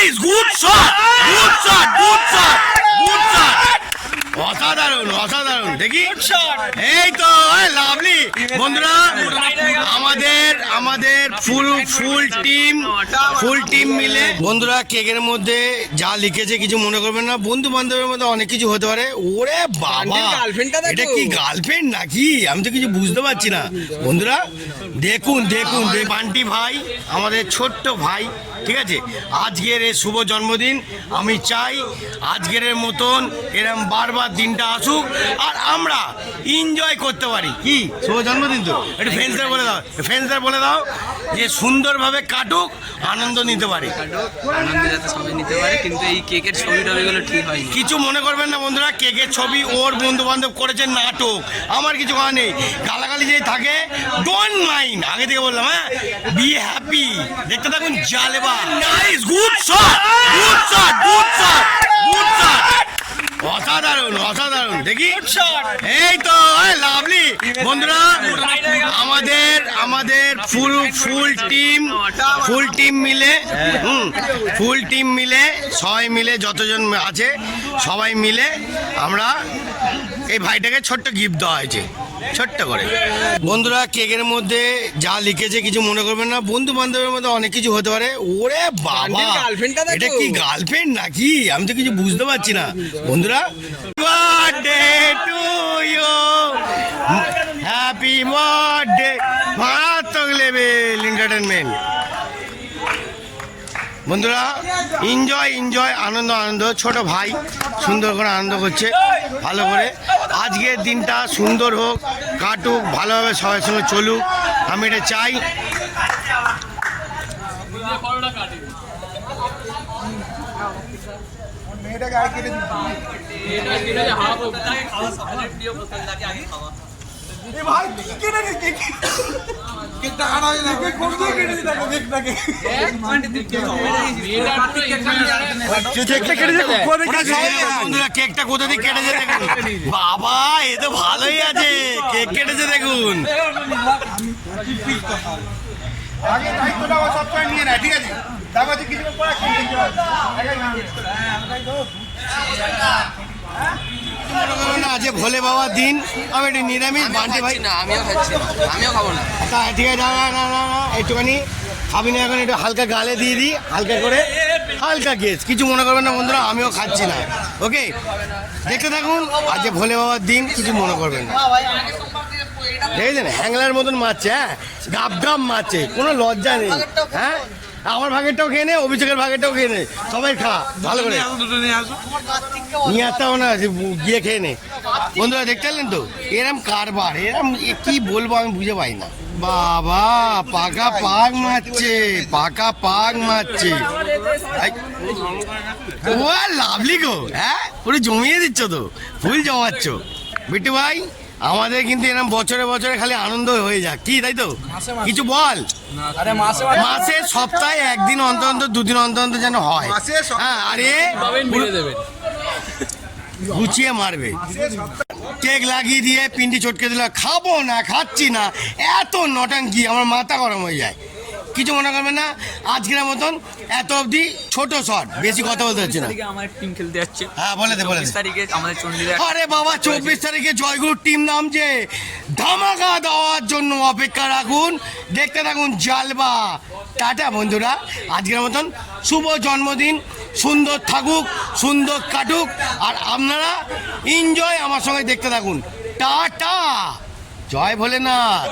Nice, good shot, good shot, good shot, good shot, অসাধারণ অসাধারণ। দেখি এই তো লাভলি বন্ধুরা, আমাদের ফুল টিম মিলে বন্ধুরা কেকের মধ্যে যা লিখেছে কিছু মনে করবেন না, বন্ধু বান্ধবের মধ্যে অনেক কিছু হতে পারে। ওরে বাবা, এটা কি গার্লফ্রেন্ড নাকি? আমি তো কিছু বুঝতে পারছি না। বন্ধুরা দেখুন দেখুন, বান্টি ভাই আমাদের ছোট্ট ভাই, ঠিক আছে, আজকের এই শুভ জন্মদিন। আমি চাই আজকের মতন এরম বারবার দিনটা আসুক আর আমরা এনজয় করতে পারি। কি শুভ জন্মদিন তো, একটু ফ্রেন্ডসদের বলে দাও যে সুন্দরভাবে কাটুক, আনন্দ নিতে পারি, আনন্দ যাতে সবাই নিতে পারে। কিন্তু এই কেকের ছবি টবিগুলো ঠিক হয়নি, কিছু মনে করবেন না বন্ধুরা। কেকের ছবি ওর বন্ধু বান্ধব করেছে নাটক, আমার কিছু করার নেই। গালাগালি যেই থাকে ডোন্ট মাইন্ড, আগে থেকে বললাম। হ্যাঁ, বি হ্যাপি। দেখতে থাকুন জালেবা। Nice, good shot, good shot, good shot, good shot, অসাধারণ অসাধারণ। দেখি এই তো লাভলি বন্ধুরা, আমাদের ফুল টিম মিলে সবাই মিলে যতজন আছে সবাই মিলে আমরা এই ভাইটাকে ছোট্ট গিফট দেওয়া হয়েছে, ছোট্ট করে। বন্ধুরা কেকের মধ্যে যা লিখেছে কিছু মনে করবেন না, বন্ধু বান্ধবের মধ্যে অনেক কিছু হতে পারে। ওরে বাবা, এটা কি গার্লফ্রেন্ড নাকি? আমি তো কিছু বুঝতে পারছি না। বন্ধুরা birthday to you, happy birthday, মারাত্মক লেভেল এন্টারটেনমেন্ট। বন্ধুরা এনজয়, আনন্দ। ছোট ভাই সুন্দর করে আনন্দ করছে, ভালো করে। আজকের দিনটা সুন্দর হোক, কাটুক, ভালোভাবে সবার সঙ্গে চলুক, আমি এটা চাই। কেকটা কোথা থেকে কেটেছে দেখুন, বাবা এ তো ভালোই আছে, কেক কেটেছে দেখুন। আজ ভোলে বাবার দিন, আমি একটু নিরামিষ বান্টি ভাই না, আমিও খাচ্ছি না, আমিও খাবো না। ঠিক আছে, না একটুখানি খাবি না এখন, একটু হালকা গালে দিয়ে দিই, হালকা করে, হালকা গেস, কিছু মনে করবেন না বন্ধুরা, আমিও খাচ্ছি না। ওকে, দেখতে থাকুন। আজ ভোলে বাবার দিন, কিছু মনে করবেন না। দেখেছেন হ্যাংলার মতন মারছে, হ্যাঁ, গাপ মারছে, কোনো লজ্জা নেই। হ্যাঁ, আমার ভাগেরটাও খেয়ে নে, অভিষেকের ভাগেরটাও খেয়ে নে, সবাই খা ভালো করে। নিয়ে আসতে হবে না, গিয়ে খেয়ে নে। বন্ধুরা দেখতে পেলেন তো এরম কারবার, এরম কি বলবো আমি বুঝে পাই না। বাবা পাকা পাক মারছে, ও লাভলি গো। হ্যাঁ, পুরো জমিয়ে দিচ্ছ তো, ফুল জমাচ্ছ বিট্টু ভাই। আমাদের কিন্তু এরকম বছরে বছরে খালি আনন্দ হয়ে যাক, কি তাই তো? কিছু বল। মাসে সপ্তাহে একদিন অন্তর দুদিন অন্তর যেন হয়। হ্যাঁ, আরে গুছিয়ে মারবে। কেক লাগিয়ে দিয়ে পিন্ডি চটকে দিল, খাবো না, খাচ্ছি না, এত নটাঙ্কি, আমার মাথা গরম হয়ে যায়। কিছু মনে করবেন না, আজকের মতন এত অবধি ছোট শট, বেশি কথা বলতে হচ্ছে না। আমার টিম খেলতে যাচ্ছে। হ্যাঁ, বলে দে। 24 তারিখে আমাদের চন্ডীদার। আরে বাবা 24 তারিখে জয়গুরুর টিম নামছে, ধামাকা দেওয়ার জন্য অপেক্ষা রাখুন, দেখতে থাকুন জালবা। টাটা বন্ধুরা, আজকের মতন শুভ জন্মদিন, সুন্দর থাকুক, সুন্দর কাটুক, আর আপনারা এনজয় আমার সঙ্গে দেখতে থাকুন। টাটা, জয় ভোলেনাথ।